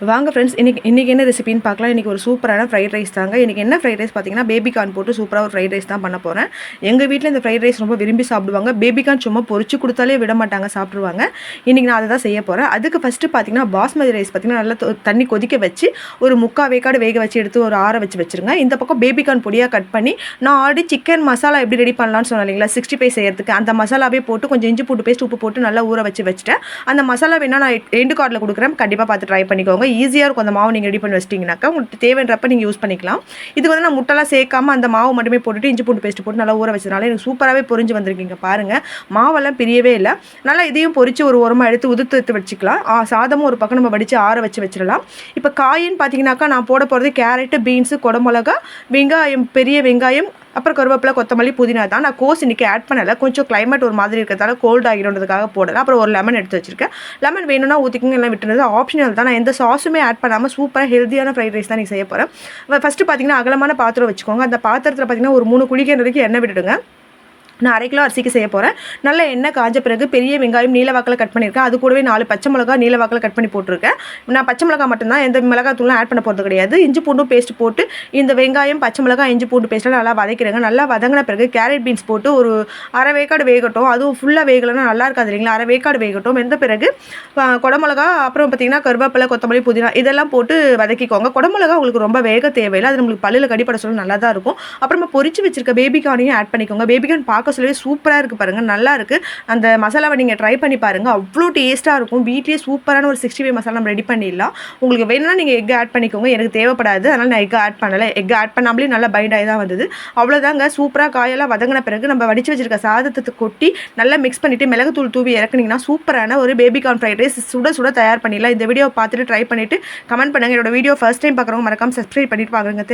வாங்க ஃப்ரெண்ட்ஸ், இன்றைக்கி என்ன ரெசிபின்னு பார்க்கலாம். இன்றைக்கி ஒரு சூப்பரான ஃப்ரைட் ரைஸ் தாங்க. இன்றைக்கி என்ன ஃப்ரைட் ரைஸ் பார்த்தீங்கன்னா, பேபிகார்ன் போட்டு சூப்பராக ஒரு ஃப்ரைட் ரைஸ் தான் பண்ண போகிறேன். எங்கள் வீட்டில் இந்த ஃப்ரைட் ரைஸ் ரொம்ப விரும்பி சாப்பிடுவாங்க. பேபிகார்ன் சும்மா பொரிச்சு கொடுத்தாலே விட மாட்டாங்க, சாப்பிடுவாங்க. இன்றைக்கி நான் அதை தான் செய்ய போகிறேன். அதுக்கு ஃபஸ்ட்டு பார்த்தீங்கன்னா, பாஸ்மதி ரைஸ் பார்த்தீங்கன்னா நல்லா தண்ணி கொதிக்க வச்சு ஒரு 3/4 வேக்காடு வேக வச்சு எடுத்து ஒரு ஆற வச்சுருங்க. இந்த பக்கம் பேபிகார்ன் பொடியாக கட் பண்ணி நான் ஆல்ரெடி சிக்கன் மசாலா எப்படி ரெடி பண்ணலான்னு சொன்னேன் இல்லைங்களா, 65 செய்யறதுக்கு அந்த மசாலாவே போட்டு கொஞ்சம் இஞ்சி பூண்டு பேஸ்ட் உப்பு போட்டு நல்லா ஊற வச்சுட்டேன். அந்த மசாலா வேணால் நான் எண்டு கார்டில் கொடுக்குறேன், கண்டிப்பாக பார்த்து ட்ரை பண்ணிக்கோங்க. ஈஸியாக இருக்கும். அந்த மாவு நீங்கள் ரெடி பண்ணி வச்சிட்டிங்கனாக்கா உங்களுக்கு தேவைன்றப்ப நீங்கள் யூஸ் பண்ணிக்கலாம். இது வந்து நான் முட்டைலாம் சேர்க்காம அந்த மாவு மட்டுமே போட்டுட்டு இஞ்சி பூண்டு பேஸ்ட் போட்டு நல்லா ஊற வச்சதுனால எனக்கு சூப்பராகவே பொரிஞ்சு வந்திருக்கீங்க பாருங்கள். மாவெல்லாம் பிரியவே இல்லை. நல்லா இதையும் பொரிச்சு ஒரு ஓரமாக எடுத்து உதுத்து வச்சுக்கலாம். சாதமும் ஒரு பக்கம் நம்ம வடித்து ஆற வச்சிடலாம். இப்போ காயின்னு பார்த்தீங்கன்னாக்கா நான் போட போகிறது கேரட்டு, பீன்ஸு, குடமிளகா, வெங்காயம், பெரிய வெங்காயம், அப்புறம் கருவேப்பிலை, கொத்தமல்லி, புதினா தான். நான் கோஸ் இன்றைக்கி ஆட் பண்ணலை. கொஞ்சம் கிளைமேட் ஒரு மாதிரி இருக்கிறதால கோல்ட் ஆகிடுன்றதுக்காக போடலை. அப்புறம் ஒரு லெமன் எடுத்து வச்சுருக்கேன். லெமன் வேணும்னா ஊற்றிக்கிங்க, எல்லாம் விட்டுறது ஆப்ஷனல் தான். நான் எந்த சாஸுமே ஆட் பண்ணாமல் சூப்பராக ஹெல்த்தியான ஃப்ரைட் ரைஸ் தான் நீங்கள் செய்ய போகிறேன். ஃபஸ்ட்டு பார்த்தீங்கன்னா அகலமான பாத்திரம் வச்சுக்கோங்க. அந்த பாத்திரத்தில் பார்த்தீங்கன்னா ஒரு 3 குழிக்கிற வரைக்கும் எண்ணெய் விட்டுடுங்க. நான் 1/2 கிலோ அரிசிக்கு செய்ய போகிறேன். நல்ல எண்ணெய் காஞ்ச பிறகு பெரிய வெங்காயம் நீலவாக்கில் கட் பண்ணியிருக்கேன். அது கூடவே 4 பச்சை மிளகா நீலவாக்கில் கட் பண்ணி போட்டிருக்கேன். நான் பச்சை மிளகா மட்டும்தான், எந்த மிளகாய் தூளும் ஆட் பண்ண போகிறது கிடையாது. இஞ்சி பூண்டு பேஸ்ட் போட்டு இந்த வெங்காயம், பச்சை மிளகா, இஞ்சி பூண்டு பேஸ்ட்டில் நல்லா வதக்கிறேங்க. நல்லா வதங்கின பிறகு கேரட் பீன்ஸ் போட்டு ஒரு 1/2 வேக்காடு வேகட்டும். அதுவும் ஃபுல்லாக வேகலைன்னா நல்லா இருக்காது இல்லைங்களா. 1/2 வேக்காடு வேகட்டும். வெந்த பிறகு குடமிளகா, அப்புறம் பார்த்திங்கன்னா கருவேப்பிலை, கொத்தமல்லி, புதினா இதெல்லாம் போட்டு வதக்கிக்கோங்க. குடமிளகா உங்களுக்கு ரொம்ப வேக தேவையில்லை. அது நம்மளுக்கு பல்லில் கடிப்பட சொல்ல நல்லா தான் இருக்கும். அப்புறமா பொரிச்சு வச்சிருக்க பேபிகார்னையும் ஆட் பண்ணிக்கோங்க. பேபிகார்ன் பார்க்க சொல்லவே சூப்பராக இருக்குது பாருங்கள், நல்லா இருக்குது. அந்த மசாலாவை நீங்கள் ட்ரை பண்ணி பாருங்கள், அவ்வளோ டேஸ்ட்டாக இருக்கும். வீட்லேயே சூப்பரான ஒரு 65 மசாலா நம்ம ரெடி பண்ணிடலாம். உங்களுக்கு வேணும்னா நீங்கள் எக் ஆட் பண்ணிக்கோங்க. எனக்கு தேவைப்படாது, அதனால் நான் எக் ஆட் பண்ணலை. எக் ஆட் பண்ணாமலே நல்லா பைண்ட் ஆகி தான் வந்தது. அவ்வளோதாங்க. சூப்பராக காயெல்லாம் வதங்கின பிறகு நம்ம வடித்து வச்சிருக்க சாதத்தை கொட்டி நல்லா மிக்ஸ் பண்ணிவிட்டு மிளகுத்தூள் தூவி இறக்குனீங்கன்னா சூப்பரான ஒரு பேபிகார்ன் ஃப்ரைட் ரைஸ் சுட சுட தயார் பண்ணிடலாம். இந்த வீடியோ பார்த்துட்டு ட்ரை பண்ணிவிட்டு கமெண்ட் பண்ணுங்கள். என்னோட வீடியோ ஃபர்ஸ்ட் டைம் பார்க்குறவங்க மறக்காம சப்ஸ்கிரைப் பண்ணிட்டு பாருங்க.